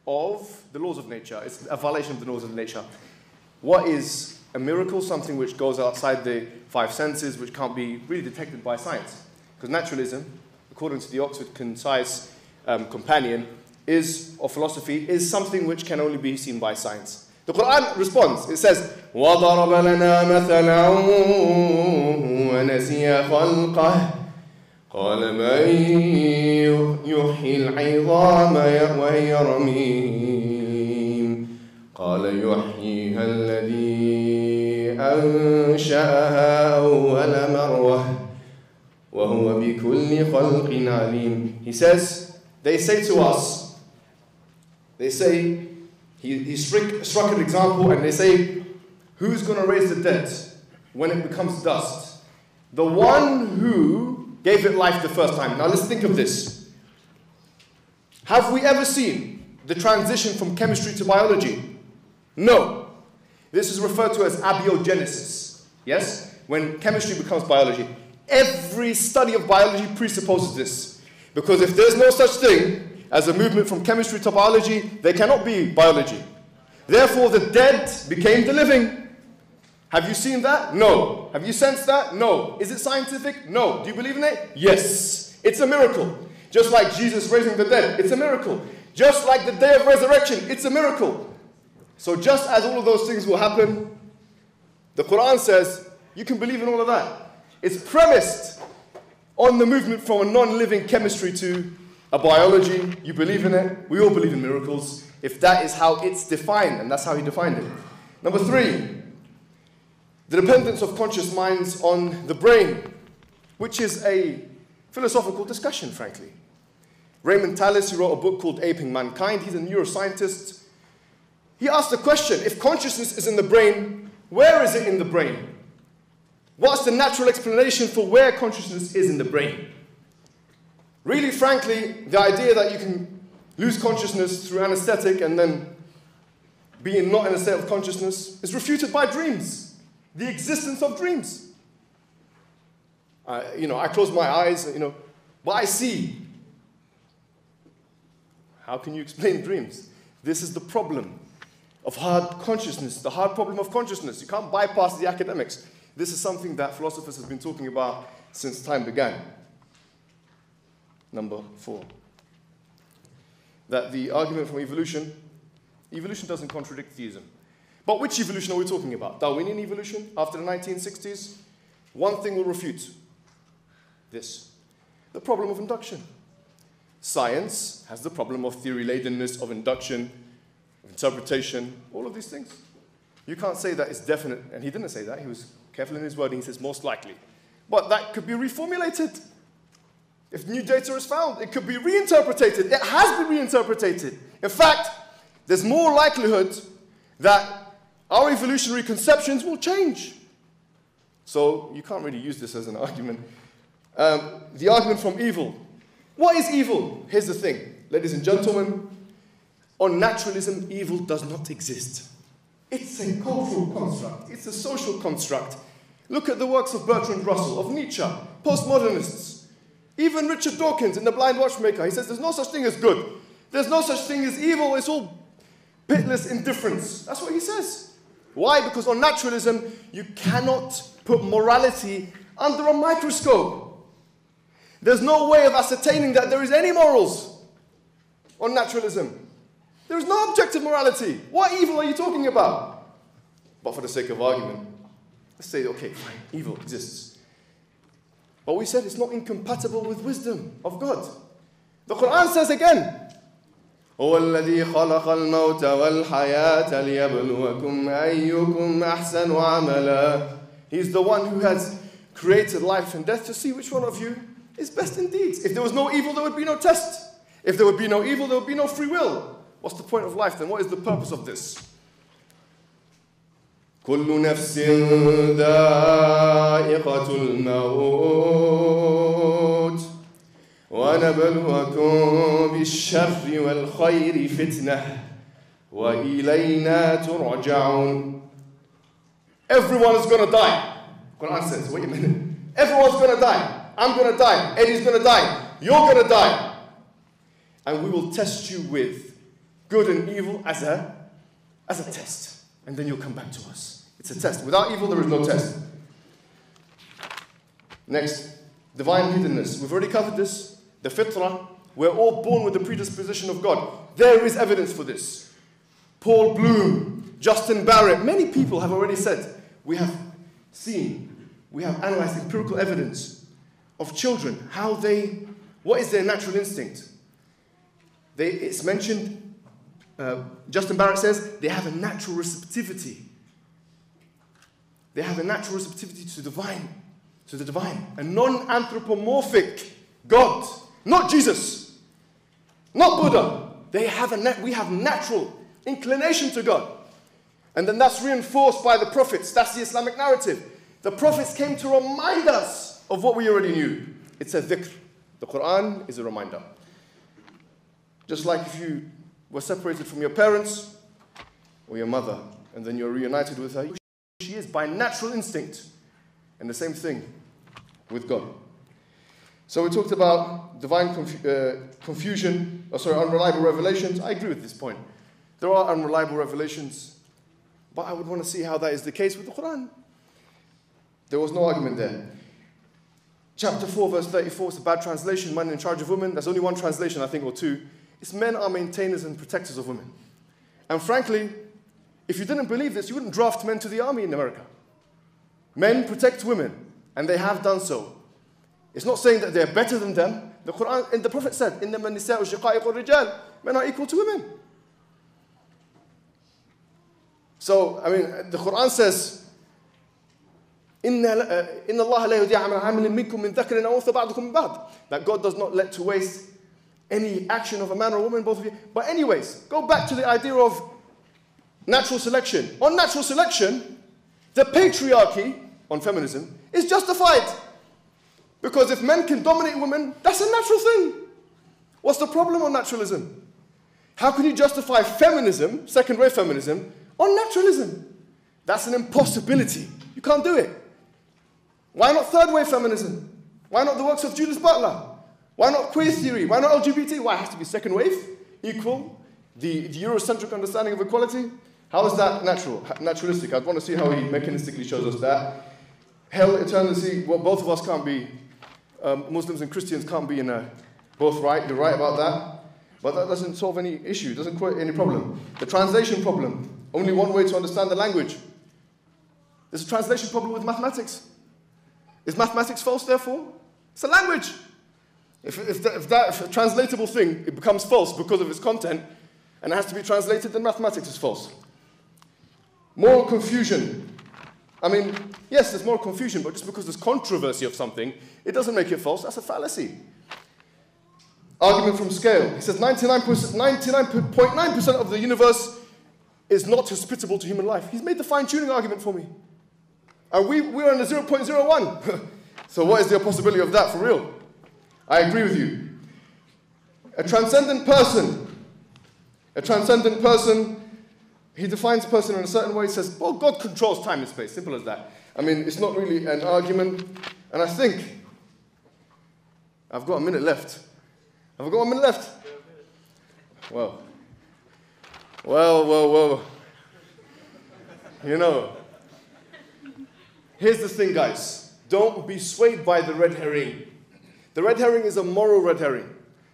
of the laws of nature. It's a violation of the laws of nature. What is a miracle? Something which goes outside the 5 senses, which can't be really detected by science. Because naturalism, according to the Oxford Concise Companion, or philosophy, is something which can only be seen by science. The Quran responds. It says, وَضَرَبَ لَنَا مَثَلًا وَنَسِيَ خَلْقَهُ قال من يحيي العظام وهي رميم قال يحييها الذي أنشأها أول مرة وهو بكل خلق عليم. He says, they say to us, they say, he struck an example and they say, who's going to raise the dead when it becomes dust? The one who gave it life the first time. Now let's think of this. Have we ever seen the transition from chemistry to biology? No. This is referred to as abiogenesis. Yes? When chemistry becomes biology. Every study of biology presupposes this. Because if there's no such thing as a movement from chemistry to biology, there cannot be biology. Therefore, the dead became the living. Have you seen that? No. Have you sensed that? No. Is it scientific? No. Do you believe in it? Yes. It's a miracle. Just like Jesus raising the dead, it's a miracle. Just like the day of resurrection, it's a miracle. So just as all of those things will happen, the Quran says you can believe in all of that. It's premised on the movement from a non-living chemistry to a biology. You believe in it. We all believe in miracles. If that is how it's defined, and that's how he defined it. Number 3. The dependence of conscious minds on the brain, which is a philosophical discussion, frankly. Raymond Tallis, who wrote a book called Aping Mankind, he's a neuroscientist. He asked the question, if consciousness is in the brain, where is it in the brain? What's the natural explanation for where consciousness is in the brain? Really, frankly, the idea that you can lose consciousness through anesthetic and then be not in a state of consciousness is refuted by dreams. The existence of dreams. I close my eyes, but I see. How can you explain dreams? This is the problem of hard consciousness, the hard problem of consciousness. You can't bypass the academics. This is something that philosophers have been talking about since time began. Number 4. That the argument from evolution doesn't contradict theism. But which evolution are we talking about? Darwinian evolution after the 1960s? One thing will refute this. The problem of induction. Science has the problem of theory-ladenness, of induction, of interpretation, all of these things. You can't say that it's definite, and he didn't say that. He was careful in his wording. He says most likely. But that could be reformulated. If new data is found, it could be reinterpreted. It has been reinterpreted. In fact, there's more likelihood that our evolutionary conceptions will change. So you can't really use this as an argument. The argument from evil. What is evil? Here's the thing, ladies and gentlemen. On naturalism, evil does not exist. It's a cultural construct. It's a social construct. Look at the works of Bertrand Russell, of Nietzsche, postmodernists. Even Richard Dawkins in The Blind Watchmaker, he says there's no such thing as good. There's no such thing as evil. It's all pitiless indifference. That's what he says. Why? Because on naturalism, you cannot put morality under a microscope. There's no way of ascertaining that there is any morals on naturalism. There is no objective morality. What evil are you talking about? But for the sake of argument, let's say, okay, fine, evil exists. But we said it's not incompatible with wisdom of God. The Quran says again, هو الذي خلق الموت والحياة ليبلوكم أيكم أحسن عملا. He's the one who has created life and death to see which one of you is best in deeds. If there was no evil, there would be no test. If there would be no evil, there would be no free will. What's the point of life then? What is the purpose of this? كل نفس ذائقة الموت ونبلوكم بالشر والخير فتنة وإلينا ترجعون. Everyone is going to die. Quran says, wait a minute. Everyone's going to die. I'm going to die. Eddie's going to die. You're going to die. And we will test you with good and evil as a test. And then you'll come back to us. It's a test. Without evil, there is no test. Next, divine hiddenness. We've already covered this. The fitrah. We're all born with the predisposition of God. There is evidence for this. Paul Bloom, Justin Barrett, many people have already said, we have analyzed empirical evidence of children, what is their natural instinct? It's mentioned, Justin Barrett says, they have a natural receptivity. They have a natural receptivity to the divine, a non-anthropomorphic God, not Jesus, not Buddha. We have natural inclination to God. And then that's reinforced by the prophets. That's the Islamic narrative. The prophets came to remind us of what we already knew. It's a dhikr. The Quran is a reminder. Just like if you were separated from your parents or your mother, and then you're reunited with her, she is by natural instinct. And the same thing with God. So we talked about divine unreliable revelations. I agree with this point. There are unreliable revelations, but I would want to see how that is the case with the Quran. There was no argument there. Chapter 4, verse 34, it's a bad translation, man in charge of women. There's only one translation, I think, or two. It's men are maintainers and protectors of women. And frankly, if you didn't believe this, you wouldn't draft men to the army in America. Men protect women, and they have done so. It's not saying that they're better than them. The Quran, and the Prophet said, إِنَّمَا النِّسَاءُ شِقَائِقُ الرِّجَالِ. Men are equal to women. So, I mean, the Quran says, إِنَّ اللَّهَ لَا يُضِيعُ عَمَلَ عَامِلٍ مِّنكُم مِّن ذَكَرٍ أَوْ أُنثَىٰ بَعْضُكُم مِّن بَعْضٍ. That God does not let to waste any action of a man or a woman, both of you. But anyways, go back to the idea of natural selection. On natural selection, the patriarchy on feminism is justified. Because if men can dominate women, that's a natural thing. What's the problem on naturalism? How can you justify feminism, second-wave feminism, on naturalism? That's an impossibility. You can't do it. Why not third-wave feminism? Why not the works of Judith Butler? Why not queer theory? Why not LGBT? Why it has to be second-wave, equal, the Eurocentric understanding of equality? How is that naturalistic? I'd want to see how he mechanistically shows us that. Hell, eternity, well, both of us can't be, Muslims and Christians can't be both right. You're right about that. But that doesn't solve any issue, doesn't create any problem. The translation problem, only one way to understand the language. There's a translation problem with mathematics. Is mathematics false, therefore? It's a language. If a translatable thing, it becomes false because of its content, and it has to be translated, then mathematics is false. Moral confusion. I mean, yes, there's moral confusion, but just because there's controversy of something, it doesn't make it false. That's a fallacy. Argument from scale. He says 99.9% of the universe is not hospitable to human life. He's made the fine-tuning argument for me. And we're in the 0.01. So what is the possibility of that for real? I agree with you. A transcendent person. A transcendent person, he defines person in a certain way. He says, well, God controls time and space. Simple as that. I mean, it's not really an argument. And I think, I've got a minute left. Have I got 1 minute left? Well. You know, here's the thing, guys. Don't be swayed by the red herring. The red herring is a moral red herring.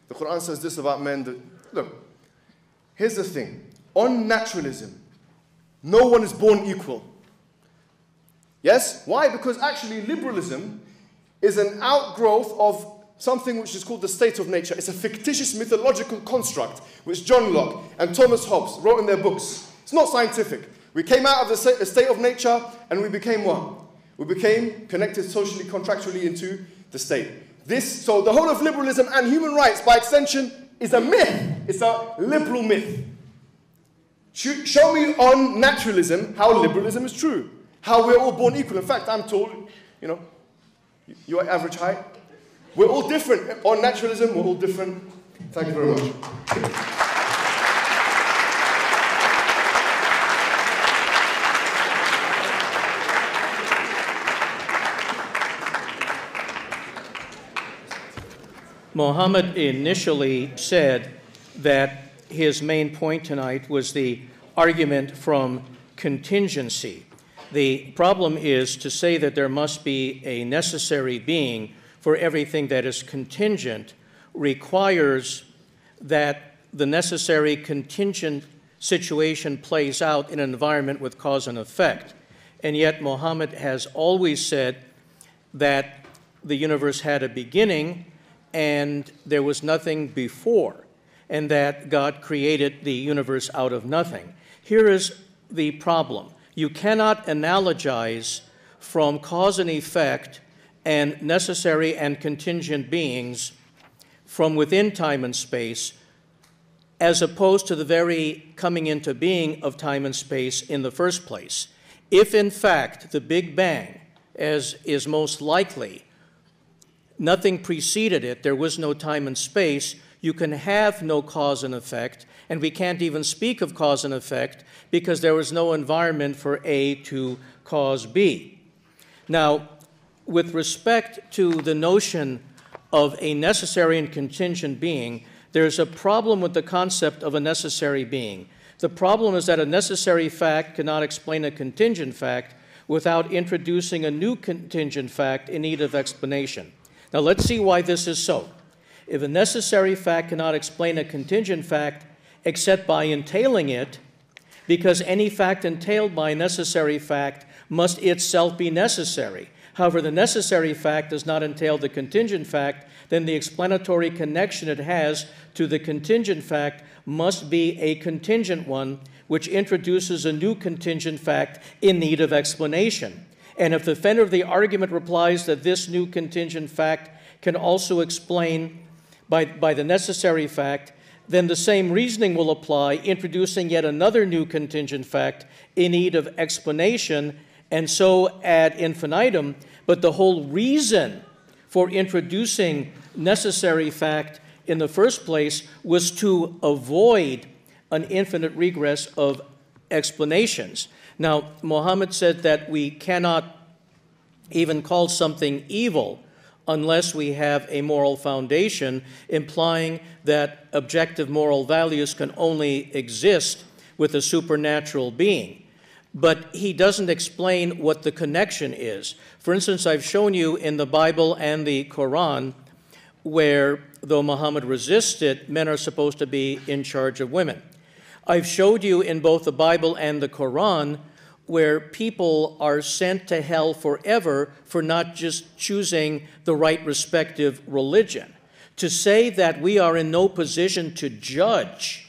The Quran says this about men. Look, here's the thing. On naturalism, no one is born equal. Yes? Why? Because actually liberalism is an outgrowth of something which is called the state of nature. It's a fictitious mythological construct which John Locke and Thomas Hobbes wrote in their books. It's not scientific. We came out of the state of nature and we became what? We became connected socially, contractually into the state. So the whole of liberalism and human rights, by extension, is a myth. It's a liberal myth. Show me on naturalism how liberalism is true, how we're all born equal. In fact, I'm tall, you know, you're average height. We're all different. On naturalism, we're all different. Thank you very much. Mohammed initially said that his main point tonight was the argument from contingency. The problem is to say that there must be a necessary being for everything that is contingent requires that the necessary contingent situation plays out in an environment with cause and effect. And yet Mohammed has always said that the universe had a beginning and there was nothing before, and that God created the universe out of nothing. Here is the problem. You cannot analogize from cause and effect and necessary and contingent beings from within time and space as opposed to the very coming into being of time and space in the first place. If, in fact, the Big Bang, as is most likely, nothing preceded it, there was no time and space, you can have no cause and effect, and we can't even speak of cause and effect because there was no environment for A to cause B. Now, with respect to the notion of a necessary and contingent being, there's a problem with the concept of a necessary being. The problem is that a necessary fact cannot explain a contingent fact without introducing a new contingent fact in need of explanation. Now, let's see why this is so. If a necessary fact cannot explain a contingent fact except by entailing it, because any fact entailed by a necessary fact must itself be necessary. However, the necessary fact does not entail the contingent fact, then the explanatory connection it has to the contingent fact must be a contingent one, which introduces a new contingent fact in need of explanation. And if the defender of the argument replies that this new contingent fact can also explain by the necessary fact, then the same reasoning will apply, introducing yet another new contingent fact in need of explanation, and so ad infinitum. But the whole reason for introducing necessary fact in the first place was to avoid an infinite regress of explanations. Now, Mohammed said that we cannot even call something evil unless we have a moral foundation, implying that objective moral values can only exist with a supernatural being. But he doesn't explain what the connection is. For instance, I've shown you in the Bible and the Quran where, though Muhammad resists it, men are supposed to be in charge of women. I've showed you in both the Bible and the Quran where people are sent to hell forever for not just choosing the right respective religion. To say that we are in no position to judge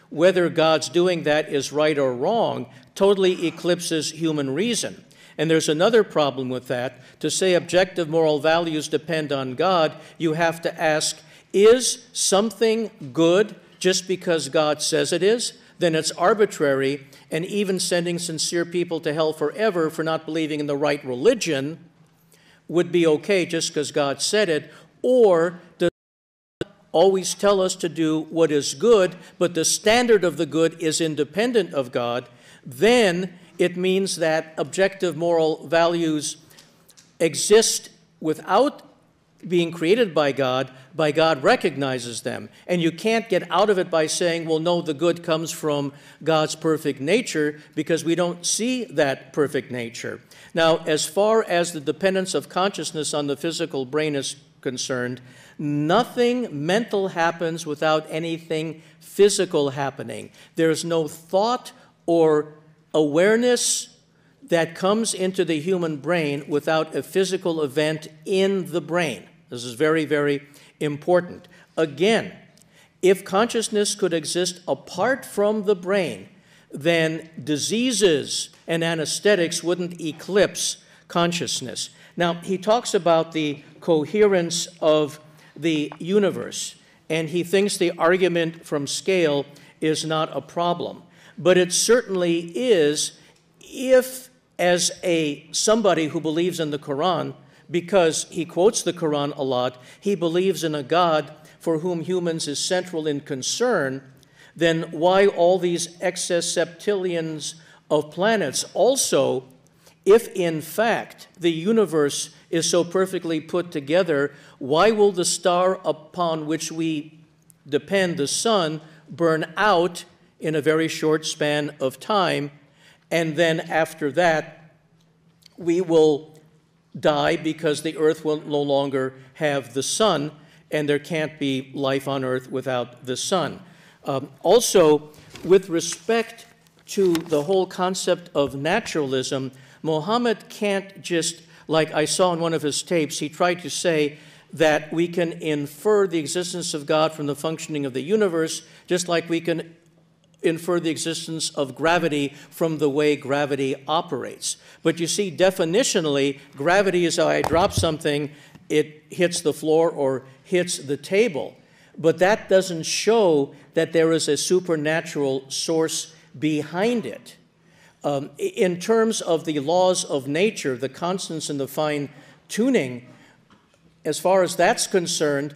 whether God's doing that is right or wrong totally eclipses human reason. And there's another problem with that. To say objective moral values depend on God, you have to ask, is something good just because God says it is? Then it's arbitrary, and even sending sincere people to hell forever for not believing in the right religion would be okay just because God said it. Or does God always tell us to do what is good, but the standard of the good is independent of God? Then it means that objective moral values exist without being created by God recognizes them. And you can't get out of it by saying, well, no, the good comes from God's perfect nature, because we don't see that perfect nature. Now, as far as the dependence of consciousness on the physical brain is concerned, nothing mental happens without anything physical happening. There's no thought or awareness that comes into the human brain without a physical event in the brain. This is very, very important. Again, if consciousness could exist apart from the brain, then diseases and anesthetics wouldn't eclipse consciousness. Now, he talks about the coherence of the universe, and he thinks the argument from scale is not a problem. but it certainly is if, as somebody who believes in the Quran, because he quotes the Quran a lot, he believes in a God for whom humans is central in concern, then why all these excess septillions of planets? Also, if in fact the universe is so perfectly put together, why will the star upon which we depend, the sun, burn out in a very short span of time, and then after that we will die because the earth will no longer have the sun, and there can't be life on earth without the sun. Also, with respect to the whole concept of naturalism, Mohammed can't just, like I saw in one of his tapes, he tried to say that we can infer the existence of God from the functioning of the universe, just like we can infer the existence of gravity from the way gravity operates. But you see, definitionally, gravity is how I drop something, it hits the floor or hits the table. But that doesn't show that there is a supernatural source behind it. In terms of the laws of nature, the constants and the fine-tuning, as far as that's concerned,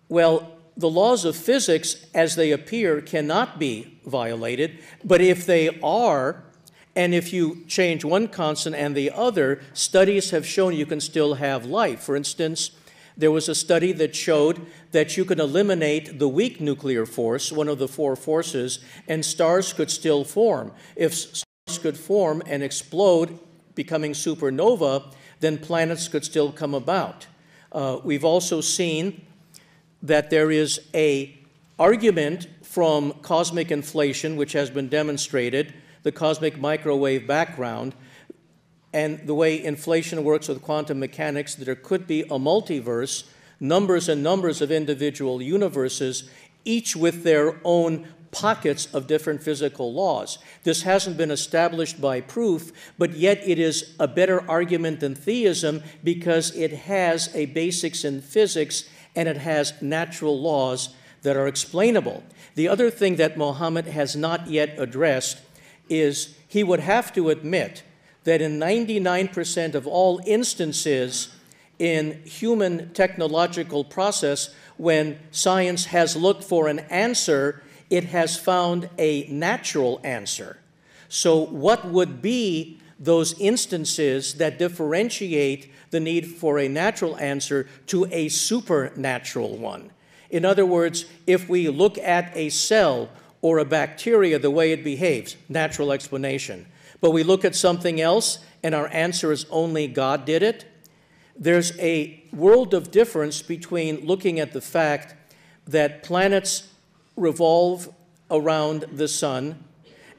well, the laws of physics, as they appear, cannot be violated. But if they are, and if you change one constant and the other, studies have shown you can still have life. For instance, there was a study that showed that you can eliminate the weak nuclear force, one of the four forces, and stars could still form. If stars could form and explode, becoming supernova, then planets could still come about. We've also seen that there is an argument from cosmic inflation, which has been demonstrated, the cosmic microwave background, and the way inflation works with quantum mechanics, that there could be a multiverse, numbers and numbers of individual universes, each with their own pockets of different physical laws. This hasn't been established by proof, but yet it is a better argument than theism because it has a basics in physics and it has natural laws that are explainable. The other thing that Mohammed has not yet addressed is he would have to admit that in 99% of all instances in human technological process, when science has looked for an answer, it has found a natural answer. So what would be those instances that differentiate the need for a natural answer to a supernatural one? In other words, if we look at a cell or a bacteria, the way it behaves, natural explanation. But we look at something else and our answer is only God did it. There's a world of difference between looking at the fact that planets revolve around the sun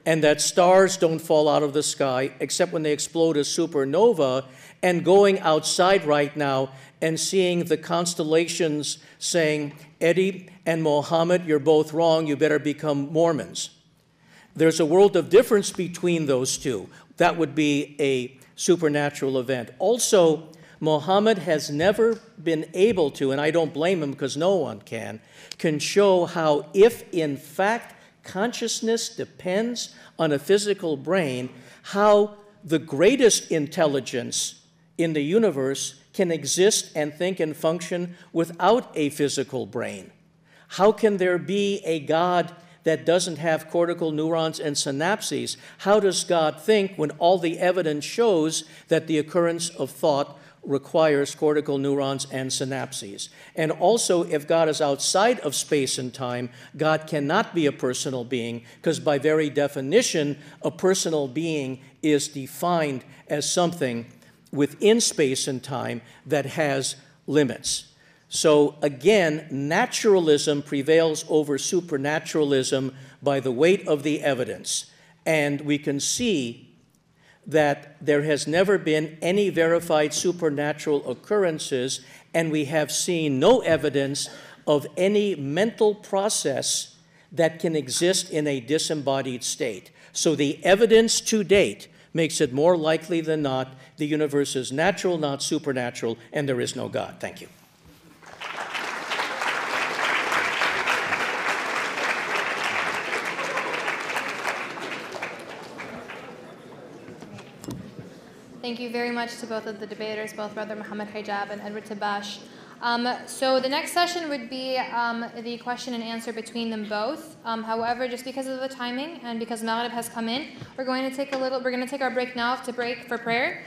and that stars don't fall out of the sky except when they explode as supernova, and going outside right now and seeing the constellations saying, Eddie and Mohammed, you're both wrong, you better become Mormons. There's a world of difference between those two. That would be a supernatural event. Also, Mohammed has never been able to, and I don't blame him because no one can show how if in fact consciousness depends on a physical brain, how the greatest intelligence in the universe can exist and think and function without a physical brain. How can there be a God that doesn't have cortical neurons and synapses? How does God think when all the evidence shows that the occurrence of thought requires cortical neurons and synapses? And also, if God is outside of space and time, God cannot be a personal being, because by very definition, a personal being is defined as something within space and time that has limits. So again, naturalism prevails over supernaturalism by the weight of the evidence. And we can see that there has never been any verified supernatural occurrences, and we have seen no evidence of any mental process that can exist in a disembodied state. So the evidence to date makes it more likely than not the universe is natural, not supernatural, and there is no God. Thank you. Thank you very much to both of the debaters, both Brother Mohammed Hijab and Edward Tabash. So the next session would be the question and answer between them both. However, just because of the timing and because Maghrib has come in, we're going to take our break now for prayer.